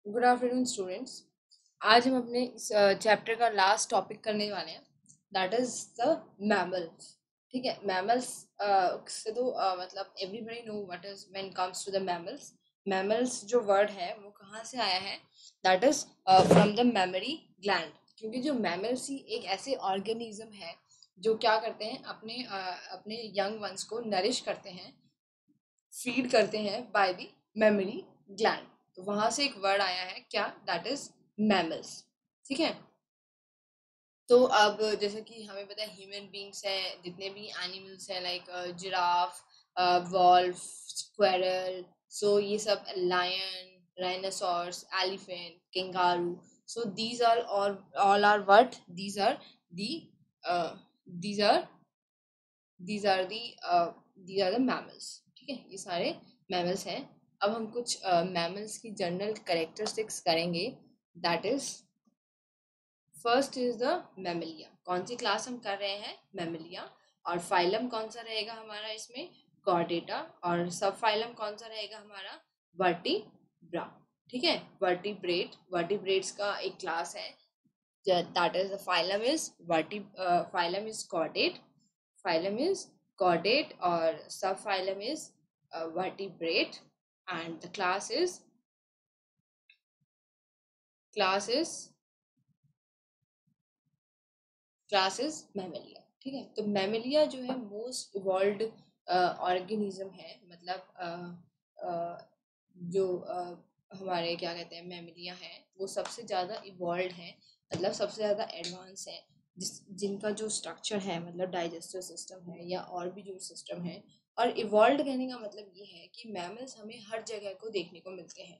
Good afternoon students. आज हम अपने इस चैप्टर का लास्ट टॉपिक करने वाले हैं, दैट इज द मैमल्स। ठीक है, मैमल्स से तो मतलब everybody know what is when comes to the mammals. Mammals जो वर्ड है वो कहाँ से आया है? That is from the memory gland. क्योंकि जो मैमल्स ही एक ऐसे ऑर्गेनिज्म है जो क्या करते हैं, अपने यंग वंस को नरिश करते हैं, फीड करते हैं बाय द मेमोरी ग्लैंड। तो वहां से एक वर्ड आया है क्या? That is mammals. ठीक है, तो अब जैसे कि हमें पता है ह्यूमन बींग्स हैं, जितने भी एनिमल्स हैं like giraffe, wolf, squirrel, so ये सब, lion, rhinoceros, elephant, kangaroo, so these are all are what? The uh, these are these are the these are the mammals। ठीक है, ये सारे mammals हैं। अब हम कुछ mammals की जनरल कैरेक्टरिस्टिक्स करेंगे। That is first is the Mammalia. कौन सी क्लास हम कर रहे हैं? मैमलिया। और फाइलम कौन सा रहेगा हमारा इसमें? कॉर्डेटा। और सब फाइलम कौन सा रहेगा हमारा? वर्टिब्रा। ठीक है, वर्टिब्रेट्स का एक क्लास है, that is the phylum is chordate, phylum is chordate, or subphylum is vertebrate, and the class is Mammalia. ठीक है, तो मैमेलिया जो है मोस्ट इवॉल्व्ड ऑर्गेनिज्म है। मतलब जो हमारे क्या कहते हैं मैमेलिया हैं, वो सबसे ज़्यादा इवॉल्व्ड है, मतलब सबसे ज़्यादा एडवांस है, जिनका जो स्ट्रक्चर है, मतलब डाइजेस्टिव सिस्टम है या और भी जो सिस्टम है। और इवॉल्व्ड कहने का मतलब ये है कि मैमल्स हमें हर जगह को देखने को मिलते हैं।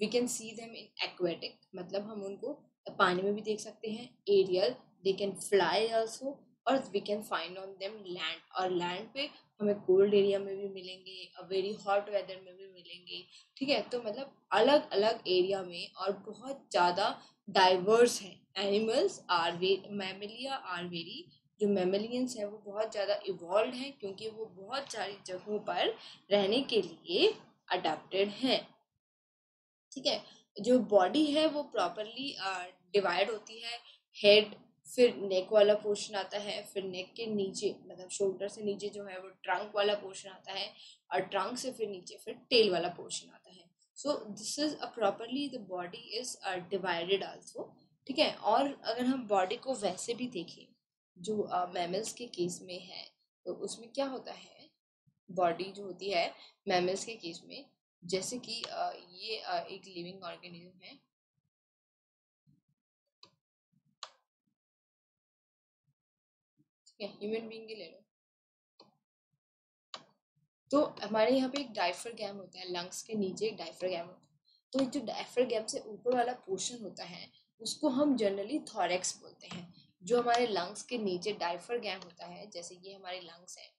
We can see them in aquatic, मतलब हम उनको पानी में भी देख सकते हैं। Aerial, they can fly also, और we can find on them land, और लैंड पे हमें कोल्ड एरिया में भी मिलेंगे, वेरी हॉट वेदर में भी मिलेंगे। ठीक है, तो मतलब अलग अलग एरिया में और बहुत ज़्यादा डाइवर्स हैं एनिमल्स। मैमलिया आर वेरी, जो मैमलियंस हैं वो बहुत ज़्यादा इवॉल्व हैं, क्योंकि वो बहुत सारी जगहों पर रहने के लिए अडेप्टेड हैं। ठीक है, जो बॉडी है वो प्रॉपरली डिवाइड होती है। हेड, फिर नेक वाला पोर्शन आता है, फिर नेक के नीचे मतलब शोल्डर से नीचे जो है वो ट्रंक वाला पोर्शन आता है, और ट्रंक से फिर नीचे फिर टेल वाला पोर्शन आता है। So this is a properly the body is divided also. ठीक है, और अगर हम बॉडी को वैसे भी देखें जो मैमल्स के केस में है, तो उसमें क्या होता है? बॉडी जो होती है मैमल्स के केस में, जैसे कि ये एक लिविंग ऑर्गेनिज्म है। ठीक है, ह्यूमन बीइंग के ले लो, तो हमारे यहाँ पे एक डायफ्रागैम होता है, लंग्स के नीचे एक डायफ्रागैम होता है। तो जो डायफ्रागैम से ऊपर वाला पोर्शन होता है उसको हम जनरली थॉरेक्स बोलते हैं। जो हमारे लंग्स के नीचे डायफ्रागैम होता है, जैसे ये हमारे लंग्स है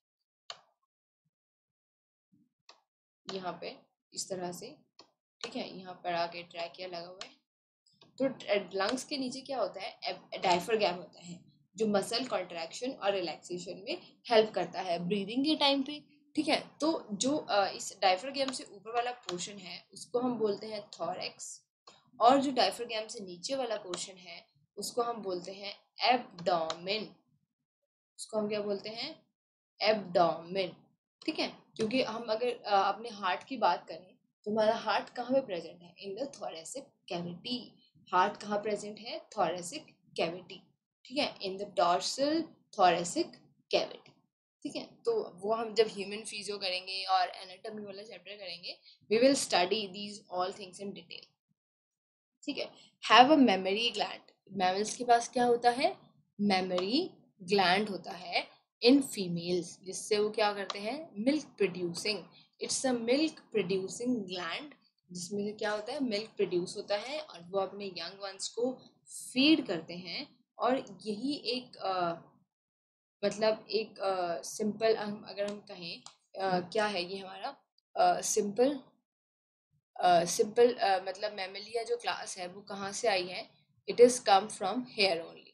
यहाँ पे इस तरह से। ठीक है, यहाँ पर आके ट्रैकिया लगा हुआ है। तो लंग्स के नीचे क्या होता है? डायफ्रागैम होता है, जो मसल कॉन्ट्रैक्शन और रिलैक्सेशन में हेल्प करता है ब्रीदिंग के टाइम पे। ठीक है, तो जो इस डायफ्रागैम से ऊपर वाला पोर्शन है उसको हम बोलते हैं थॉरेक्स, और जो डायफ्रागैम से नीचे वाला पोर्शन है उसको हम बोलते हैं एब्डोमेन। उसको हम क्या बोलते हैं? एब्डोमेन। ठीक है, क्योंकि हम अगर अपने हार्ट की बात करें तो हमारा हार्ट कहाँ पे प्रेजेंट है? In the thoracic cavity. Heart कहाँ प्रेजेंट है? Thoracic cavity. ठीक है, in the dorsal thoracic cavity. ठीक है, तो वो हम जब ह्यूमन फिजियो करेंगे और एनाटॉमी वाला चैप्टर करेंगे, we will study these all things in detail. ठीक है, have a memory gland. Mammals के पास क्या होता है? मेमोरी ग्लैंड होता है इन फीमेल्स, जिससे वो क्या करते हैं? Milk producing. It's a milk producing gland, जिसमें से क्या होता है? मिल्क प्रोड्यूस होता है, और वो अपने यंग वंस को फीड करते हैं। और यही एक मतलब एक सिंपल, हम अगर हम कहें क्या है ये हमारा सिंपल सिंपल मतलब मैमलिया जो क्लास है वो कहाँ से आई है? It is come from here only.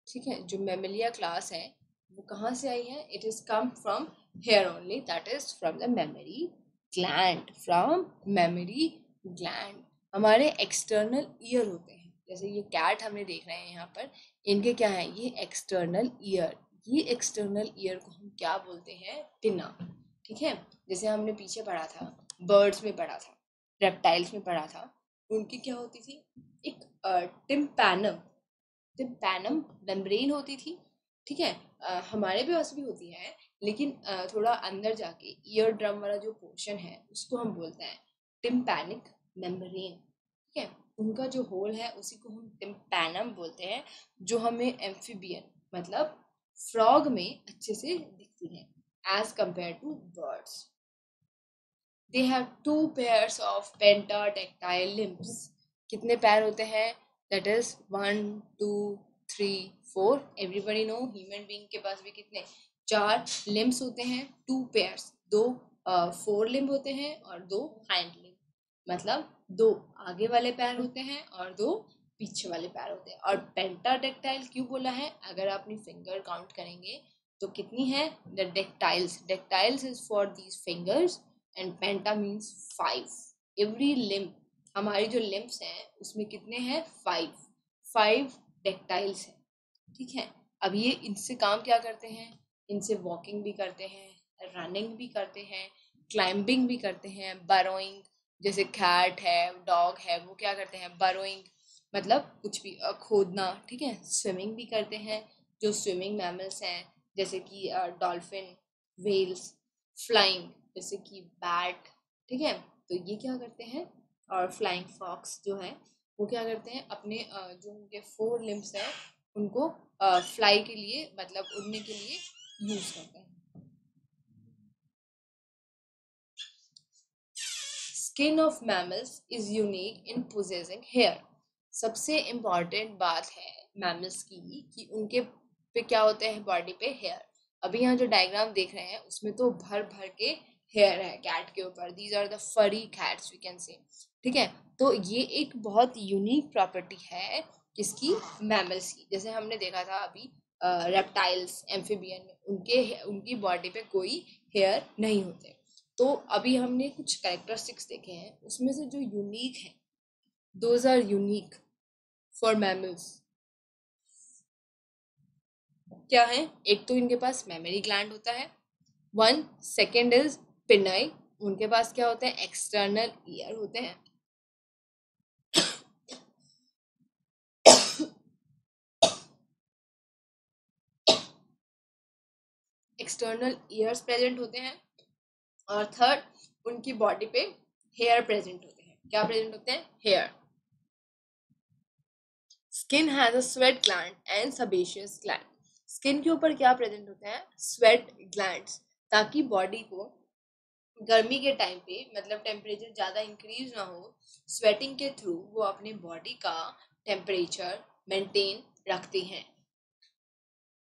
ठीक है, जो मैमलिया क्लास है वो कहाँ से आई है? It is come from here only, that is from the memory gland, from memory gland. हमारे एक्सटर्नल ईयर होते हैं। जैसे ये कैट हमने देख रहे हैं यहाँ पर, इनके क्या है, ये एक्सटर्नल ईयर। ये एक्सटर्नल ईयर को हम क्या बोलते हैं, पिना। ठीक है, जैसे हमने पीछे पढ़ा था, बर्ड्स में पढ़ा था, रेप्टाइल्स में पढ़ा था, उनकी क्या होती थी, एक टिम्पैनम टिम्पैनम मेम्ब्रेन होती थी। ठीक है, हमारे पास भी होती है, लेकिन थोड़ा अंदर जाके ईयर ड्रम वाला जो पोर्शन है उसको हम बोलते हैं टिम्पैनिक मेम्ब्रेन। ठीक है, उनका जो होल है उसी को हम टिम्पैनम बोलते हैं, जो हमें एम्फीबियन मतलब फ्रॉग में अच्छे से दिखती है as compare to birds. They have 2 pairs of pentatactile limbs। कितने पैर होते हैं, that is 1 2 3 4। Everybody know human being के पास भी कितने, 4 लिम्स होते हैं, 2 pairs, 2 फोर लिम्ब होते हैं और 2 हाइंड लिम्ब। मतलब 2 आगे वाले पैर होते हैं और 2 पीछे वाले पैर होते हैं। और पेंटाडेक्टाइल क्यों बोला है, अगर आप अपनी फिंगर काउंट करेंगे तो कितनी है, the dactyls is for these fingers and penta means 5। Every limb, हमारी जो लिम्ब्स हैं उसमें कितने हैं, 5 डेक्टाइल्स हैं। ठीक है, अब ये इनसे काम क्या करते हैं, इनसे वॉकिंग भी करते हैं, रनिंग भी करते हैं, क्लाइंबिंग भी करते हैं, बरोइंग, जैसे कैट है, डॉग है, वो क्या करते हैं, बरोइंग मतलब कुछ भी खोदना। ठीक है, स्विमिंग भी करते हैं, जो स्विमिंग मैमल्स हैं जैसे कि डॉल्फिन, वेल्स, फ्लाइंग जैसे कि बैट। ठीक है, तो ये क्या करते हैं, और फ्लाइंग फॉक्स जो है वो क्या करते हैं, अपने जो उनके 4 लिम्स हैं उनको फ्लाई के लिए मतलब उड़ने के लिए यूज करते हैं। Skin of mammals is unique in possessing hair. सबसे इम्पॉर्टेंट बात है मैमल्स की कि उनके पे क्या होते हैं, बॉडी पे हेयर। अभी यहाँ जो डायग्राम देख रहे हैं उसमें तो भर भर के हेयर है कैट के ऊपर, दीज आर द फरी कैट्स वी कैन से। ठीक है, तो ये एक बहुत यूनिक प्रॉपर्टी है किसकी, मैमल्स की। जैसे हमने देखा था अभी रेप्टाइल्स, एम्फीबियन में उनकी बॉडी पे कोई हेयर नहीं होते। तो अभी हमने कुछ कैरेक्टरिस्टिक्स देखे हैं, उसमें से जो यूनिक है, those are unique for mammals. क्या है, एक तो इनके पास मेमोरी ग्लैंड होता है, 1 सेकेंड इज पिनाई, उनके पास क्या होते हैं, एक्सटर्नल ईयर होते हैं। एक्सटर्नल ईयर्स प्रेजेंट होते हैं। और थर्ड, उनकी बॉडी पे हेयर प्रेजेंट होते हैं। क्या प्रेजेंट होते हैं, hair. Skin has a sweat gland and sebaceous gland. Skin के ऊपर क्या प्रेजेंट होते हैं, स्वेट ग्लैंड्स, ताकि बॉडी को गर्मी के टाइम पे मतलब टेम्परेचर ज़्यादा इंक्रीज ना हो, स्वेटिंग के थ्रू वो अपने बॉडी का टेम्परेचर मेंटेन रखती हैं।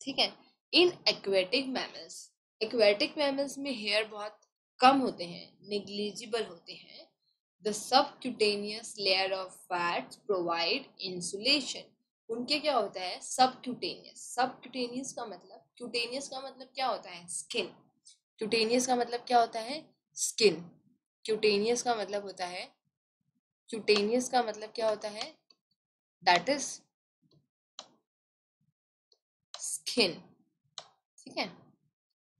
ठीक है, इन एक्वेटिक मैमल्स में हेयर बहुत कम होते हैं, नेग्लिजिबल होते हैं। The subcutaneous layer of fats provide insulation. उनके क्या होता है, सबक्यूटेनियस का मतलब, क्यूटेनियस का मतलब क्या होता है, स्किन। क्यूटेनियस का मतलब क्या होता है, स्किन। क्यूटेनियस का मतलब होता है, क्यूटेनियस का मतलब क्या होता है, दैट इज स्किन। ठीक है,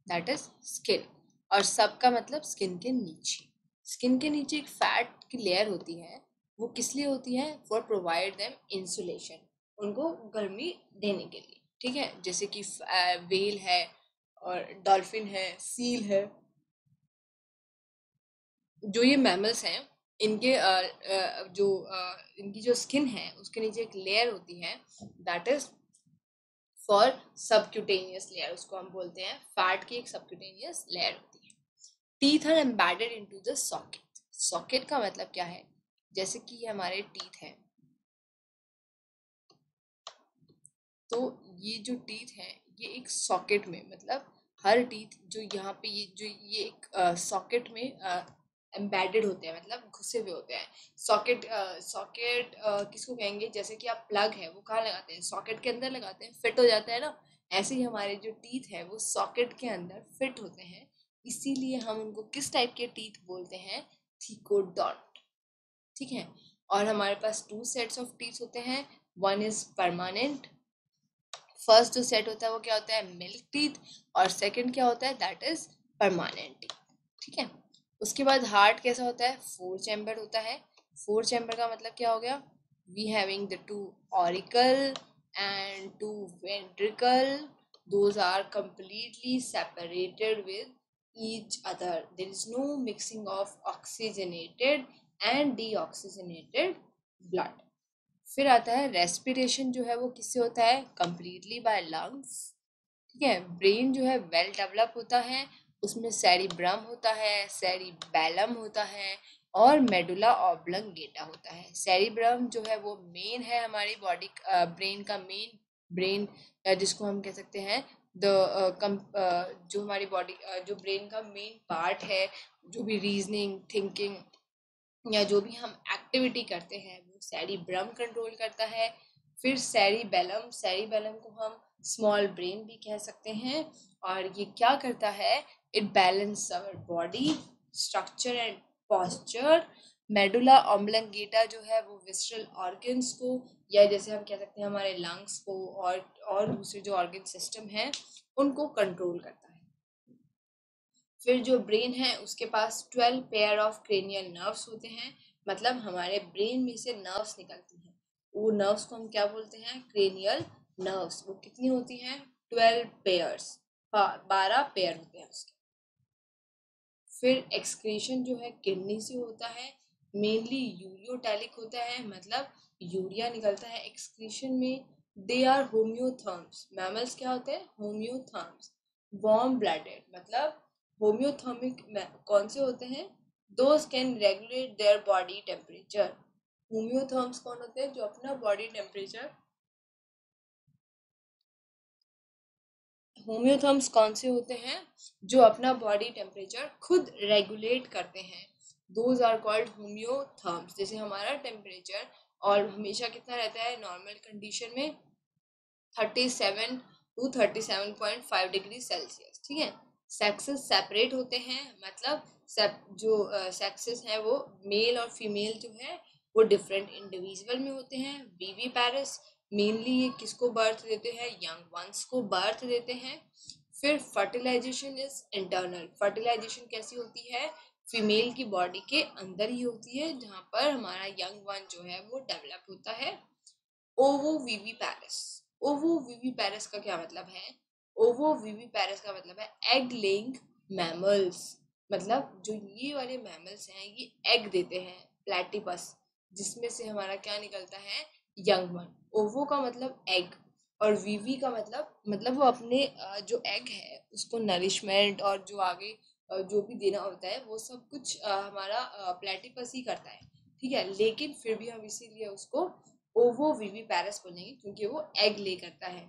दैट इज स्किन। और सब का मतलब स्किन के नीचे, स्किन के नीचे एक फैट की लेयर होती है, वो किस लिए होती है, फॉर प्रोवाइड देम इंसुलेशन, उनको गर्मी देने के लिए। ठीक है, जैसे कि वेल है और डॉल्फिन है, सील है, जो ये मैमल्स हैं, इनके इनकी जो स्किन है उसके नीचे एक लेयर होती है, that is for subcutaneous layer, उसको हम बोलते हैं फैट की एक सबक्यूटेनियस लेयर होती है। Teeth are embedded into the socket. Socket का मतलब क्या है, जैसे कि हमारे टीथ हैं, तो ये जो टीथ है ये एक सॉकेट में, मतलब हर टीथ जो यहाँ पे ये एक सॉकेट में एम्बेडेड होते हैं, मतलब घुसे हुए होते हैं। सॉकेट किसको कहेंगे, जैसे कि आप प्लग है वो कहाँ लगाते हैं, सॉकेट के अंदर लगाते हैं, फिट हो जाता है ना। ऐसे ही हमारे जो टीथ है वो सॉकेट के अंदर फिट होते हैं, इसीलिए हम उनको किस टाइप के टीथ बोलते हैं, थीकोडॉन्ट। ठीक है, और हमारे पास 2 सेट्स ऑफ टीथ होते हैं, वन इज परमानेंट। फर्स्ट जो सेट होता है वो क्या होता है, मिल्क टीथ, और सेकंड क्या होता है, दैट इज परमानेंट टीथ। ठीक है, उसके बाद हार्ट कैसा होता है, 4 चैम्बर होता है। 4 चैम्बर का मतलब क्या हो गया, we having the 2 auricle and 2 ventricle, those are completely separated with each other, there is no mixing of oxygenated and deoxygenated blood। फिर आता है रेस्पिरेशन, जो है वो किससे होता है, कंप्लीटली बाय लंग्स। ठीक है, ब्रेन जो है वेल डेवलप होता है, उसमें सेरिब्रम होता है, सेरिबैलम होता है, और मेडुला ऑब्लंगेटा होता है। सेरिब्रम जो है वो मेन है हमारी बॉडी, ब्रेन का मेन ब्रेन, जिसको हम कह सकते हैं जो हमारी बॉडी, जो ब्रेन का मेन पार्ट है, जो भी रीजनिंग, थिंकिंग या जो भी हम एक्टिविटी करते हैं वो सेरिब्रम कंट्रोल करता है। फिर सेरिबेलम, सेरिबेलम को हम स्मॉल ब्रेन भी कह सकते हैं, और ये क्या करता है, it balance our body structure and posture. Medulla oblongata जो है वो विसरल ऑर्गन्स को, या जैसे हम कह सकते हैं हमारे लंग्स को, और दूसरे जो ऑर्गन सिस्टम है उनको कंट्रोल करता है। फिर जो ब्रेन है उसके पास 12 पेयर ऑफ क्रेनियल नर्व्स होते हैं, मतलब हमारे ब्रेन में से नर्व्स निकलती हैं, वो नर्व्स को हम क्या बोलते हैं, क्रेनियल नर्व्स। वो कितनी होती हैं, 12 पेयर्स, 12 पेयर होते हैं उसके। फिर एक्सक्रीशन जो है किडनी से होता है, मेनली यूरियोटैलिक होता है, मतलब यूरिया निकलता है एक्सक्रीशन में। दे आर होम्योथर्म्स, मैमल्स क्या होते हैं, होम्योथर्म्स। वार्म ब्लडेड, मतलब होम्योथर्मिक कौन से होते हैं, those can regulate their body temperature. Homeotherms कौन होते हैं, जो अपना बॉडी टेम्परेचर, होम्योथर्म्स कौन से होते हैं, जो अपना बॉडी टेम्परेचर खुद रेगुलेट करते हैं, दोज आर कॉल्ड होम्योथर्म्स। जैसे हमारा टेम्परेचर और हमेशा कितना रहता है नॉर्मल कंडीशन में, 37 to 37.5 डिग्री सेल्सियस। ठीक है, सेक्सेस सेपरेट होते हैं, मतलब जो सेक्सेस हैं वो मेल और फीमेल जो है वो डिफरेंट इंडिविजुअल में होते हैं। वीवी पैरिस मेनली ये किसको बर्थ देते हैं, यंग वंस को बर्थ देते हैं। फिर फर्टिलाइजेशन इज इंटरनल, फर्टिलाइजेशन कैसी होती है, फीमेल की बॉडी के अंदर ही होती है, जहाँ पर हमारा यंग वन जो है वो डेवलप होता है। ओवो वीवी पैरिस, ओवो वीवी पैरिस का क्या मतलब है, ओवो वीवी पैरिस का मतलब है एग लेइंग मैमल्स, मतलब जो ये वाले मैमल्स हैं ये एग देते हैं, प्लेटिपस, जिसमें से हमारा क्या निकलता है, यंग वन। ओवो का मतलब एग, और वीवी का मतलब वो अपने जो एग है उसको नरिशमेंट और जो आगे जो भी देना होता है वो सब कुछ हमारा प्लेटिपस ही करता है। ठीक है, लेकिन फिर भी हम इसीलिए उसको ओवो वीवी पैरस बोलेंगे क्योंकि वो एग ले करता है।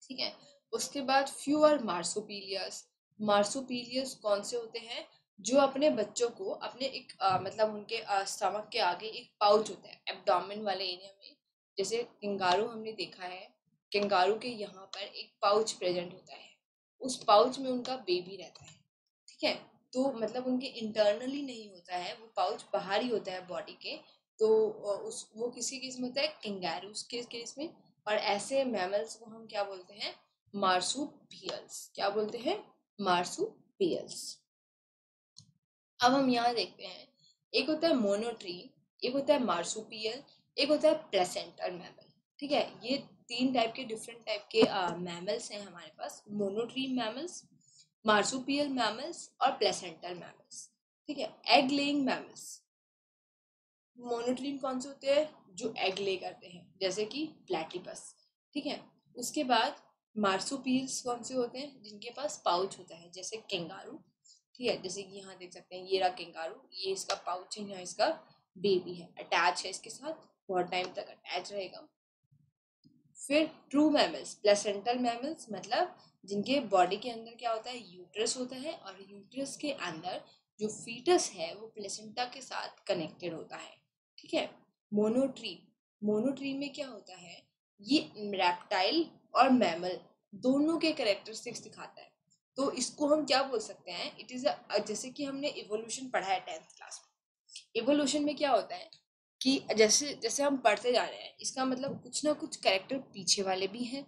ठीक है, उसके बाद फ्यू आर मार्सोपीलियस, मार्सोपीलियस कौन से होते हैं, जो अपने बच्चों को अपने एक मतलब उनके स्टमक के आगे एक पाउच होता है एब्डोमेन वाले एरिया में, जैसे कंगारू हमने देखा है, कंगारू के यहाँ पर एक पाउच प्रेजेंट होता है, उस पाउच में उनका बेबी रहता है। ठीक है, तो मतलब उनके इंटरनली नहीं होता है, वो पाउच बाहर ही होता है बॉडी के। तो उस वो किसी केस में होता है, कंगारूस के केस में। और ऐसे मैमल्स को हम क्या बोलते हैं, मार्सुपियल्स, क्या बोलते हैं, मार्सुपियल्स। अब हम यहाँ देखते हैं, एक होता है मोनोट्रीम, एक होता है मार्सुपियल, एक होता है प्लेसेंटल मैमल। ठीक है, ये 3 टाइप के डिफरेंट टाइप के मैमल्स हैं हमारे पास, मोनोट्रीम मैमल्स, मार्सुपियल मैमल्स और प्लेसेंटल मैमल्स। ठीक है, एग लेइंग मैमल्स, मोनोट्रीम कौन से होते हैं, जो एग ले करते हैं, जैसे कि प्लेटिपस। ठीक है, उसके बाद मार्सुपियल्स कौन से होते हैं, जिनके पास पाउच होता है, जैसे कंगारू। ठीक है, जैसे कि यहाँ देख सकते हैं, ये रहा कंगारू, ये इसका पाउच है, यहाँ इसका बेबी है, अटैच है इसके साथ, बहुत टाइम तक अटैच रहेगा। फिर ट्रू मैमल्स, प्लेसेंटल मैमल्स, मतलब जिनके बॉडी के अंदर क्या होता है, यूट्रस होता है, और यूट्रस के अंदर जो फीटस है वो प्लेसेंटा के साथ कनेक्टेड होता है। ठीक है, मोनोट्रीम, मोनोट्रीम में क्या होता है, ये रेप्टाइल और मैमल दोनों के कैरेक्टरिस्टिक्स दिखाता है। तो इसको हम क्या बोल सकते हैं, इट इज जैसे कि हमने इवोल्यूशन पढ़ा है 10th क्लास में, इवोल्यूशन में क्या होता है, कि जैसे जैसे हम पढ़ते जा रहे हैं, इसका मतलब कुछ ना कुछ कैरेक्टर पीछे वाले भी हैं,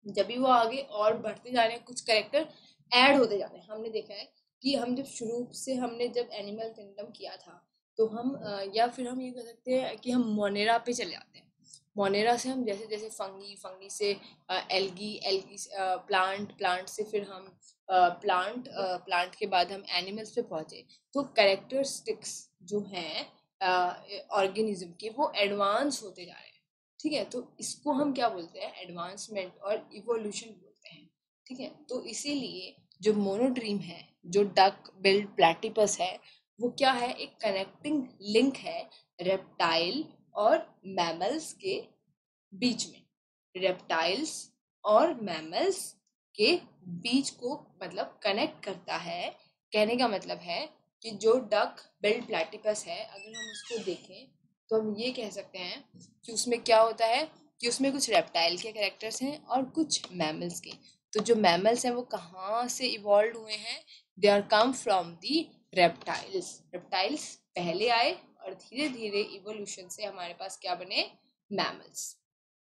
जब भी वो आगे और बढ़ते जा रहे हैं कुछ कैरेक्टर ऐड होते जा रहे हैं। हमने देखा है कि हम जब शुरू से हमने जब एनिमल किंगडम किया था, तो हम या फिर हम ये कह सकते हैं कि हम मोनेरा पे चले जाते हैं। मोनेरा से हम जैसे जैसे फंगी, फंगी से एल्गी, एल्गी प्लांट, प्लांट से फिर हम प्लांट, प्लांट के बाद हम एनिमल्स पे पहुंचे। तो कैरेक्टरिस्टिक्स जो हैं ऑर्गेनिज्म के, वो एडवांस होते जा रहे हैं। ठीक है, तो इसको हम क्या बोलते हैं, एडवांसमेंट और इवोल्यूशन बोलते हैं। ठीक है, तो इसीलिए जो मोनोट्रीम है, जो डक बिल्ड प्लेटिपस है, वो क्या है, एक कनेक्टिंग लिंक है रेप्टाइल और मैमल्स के बीच में। रेप्टाइल्स और मैमल्स के बीच को मतलब कनेक्ट करता है। कहने का मतलब है कि जो डक बिल्ड प्लेटिपस है, अगर हम उसको देखें तो हम ये कह सकते हैं कि उसमें क्या होता है कि उसमें कुछ रेप्टाइल के कैरेक्टर्स हैं और कुछ मैमल्स के। तो जो मैमल्स हैं वो कहाँ से इवॉल्व हुए हैं, they are come from the reptiles. Reptiles पहले आए और धीरे धीरे इवोल्यूशन से हमारे पास क्या बने, मैमल्स।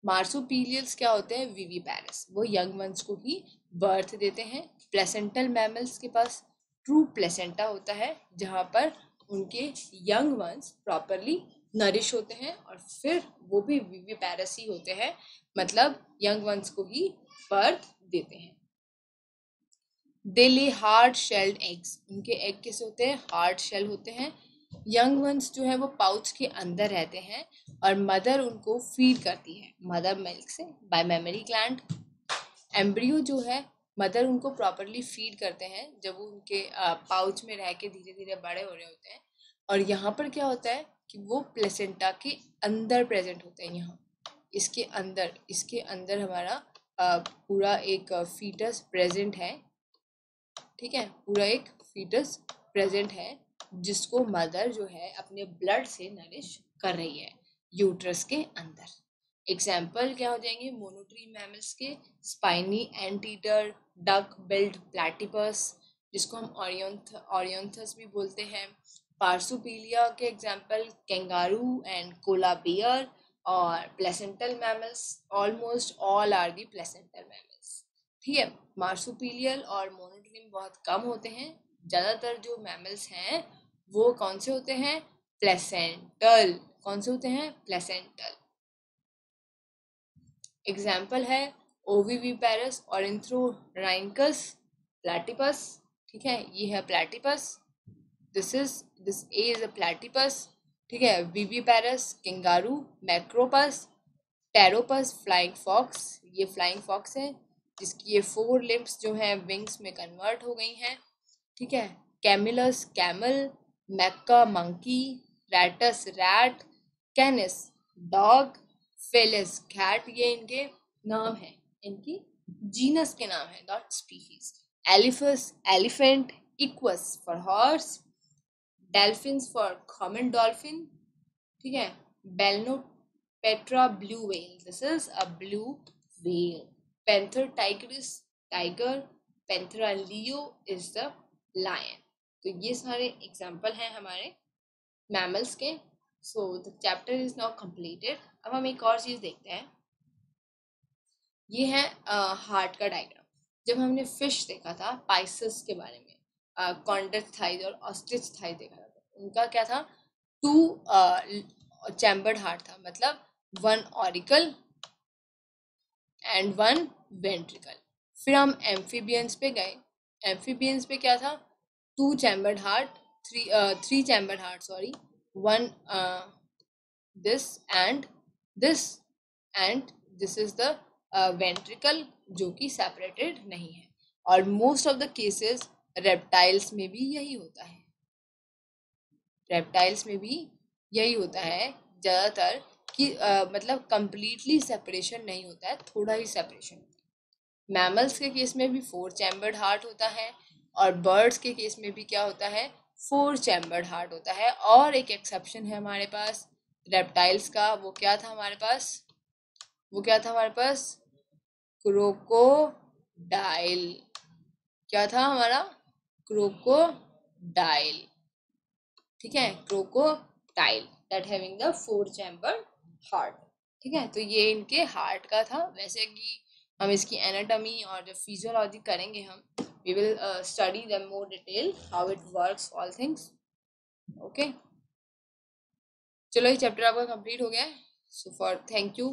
मार्सुपीलियल्स क्या होते हैं, विविपैरस, वो यंग वंस को ही बर्थ देते हैं। प्लेसेंटल मैमल्स के पास ट्रू प्लेसेंटा होता है, जहाँ पर उनके यंग वंस प्रॉपरली नरिश होते हैं, और फिर वो भी विविपैरस ही होते हैं, मतलब यंग वंस को ही बर्थ देते हैं। दे ले हार्ड शेल्ड एग्स, उनके एग कैसे होते हैं, हार्ड शेल होते हैं। यंग वंस जो है वो पाउच के अंदर रहते हैं और मदर उनको फीड करती है मदर मिल्क से बाय मेमरी ग्लैंड। एम्ब्रियो जो है, मदर उनको प्रॉपरली फीड करते हैं जब वो उनके पाउच में रह के धीरे धीरे बड़े हो रहे होते हैं। और यहाँ पर क्या होता है कि वो प्लेसेंटा के अंदर प्रेजेंट होते हैं। यहाँ इसके अंदर हमारा पूरा एक फीटस प्रेजेंट है। ठीक है, पूरा एक फीटस प्रेजेंट है, जिसको मदर जो है अपने ब्लड से नरिश कर रही है यूट्रस के अंदर। एग्जाम्पल क्या हो जाएंगे मोनोट्रीम मैमल्स के, spiny anteater, duck billed platypus, जिसको हम ऑरियोंथस भी बोलते हैं। पार्सुपीलिया के example kangaroo and koala bear. और placental mammals, almost all are the placental mammals. ठीक है, मार्सुपीलियल और मोनोट्रीम बहुत कम होते हैं। ज़्यादातर जो मैमल्स हैं वो कौन से होते हैं, प्लेसेंटल। कौन से होते हैं, प्लेसेंटल। एग्जाम्पल है ओविविपेरस, ऑरिथ्रोराइनकस, प्लेटिपस। ठीक है, ये है platypus, this a is a platypus. ठीक है, viviparous kangaroo, macropus, pteropus flying fox, ये फ्लाइंग फॉक्स है जिसकी ये 4 लिम्ब्स जो हैं विंग्स में कन्वर्ट हो गई हैं। ठीक है, Camelus camel, Macaca monkey, Rattus rat, Canis dog, Felis cat, ये इनके नाम हैं, इनकी जीनस के नाम है, not species. Elephas elephant, Equus for horse, Delphinus for common dolphin. ठीक है, Balaenoptera blue whale, this is a blue whale. Panther tigris, tiger. Panthera leo is the lion. तो ये सारे एग्जाम्पल हैं हमारे मैमल्स के। So the chapter is now completed. अब हम एक और चीज देखते हैं, ये है हार्ट का डायग्राम। जब हमने फिश देखा था पाइसस के बारे में, कॉन्डेक्स थाइज और ऑस्ट्रिच थाइज देखा था, उनका क्या था, 2 चैम्बर्ड हार्ट था, मतलब 1 ऑरिकल एंड 1 वेंट्रिकल। फिर हम एम्फीबियंस पे गए, एम्फीबियंस पे क्या था, 2 chambered heart, 3 chambered heart sorry, 1 this and this, and this is the ventricle जो कि सेपरेटेड नहीं है। और most of the cases reptiles में भी यही होता है, रेप्टाइल्स में भी यही होता है ज़्यादातर कि मतलब कंप्लीटली सेपरेशन नहीं होता है, थोड़ा ही सेपरेशन होता है। मैमल्स के केस में भी 4 चैम्बर्ड हार्ट होता है, और बर्ड्स के केस में भी क्या होता है, 4 चैम्बर्ड हार्ट होता है। और एक एक्सेप्शन है हमारे पास रेप्टाइल्स का, वो क्या था हमारे पास, वो क्या था हमारे पास, क्रोकोडाइल। क्या था हमारा, क्रोकोडाइल। ठीक है, crocodile. That having the 4 chamber heart. ठीक है, तो ये इनके हार्ट का था। वैसे कि हम इसकी एनाटॉमी और जब फिजियोलॉजी करेंगे हम, we will study them more detail how it works all things. Okay, चलो ये चैप्टर आपका कंप्लीट हो गया है। So for thank you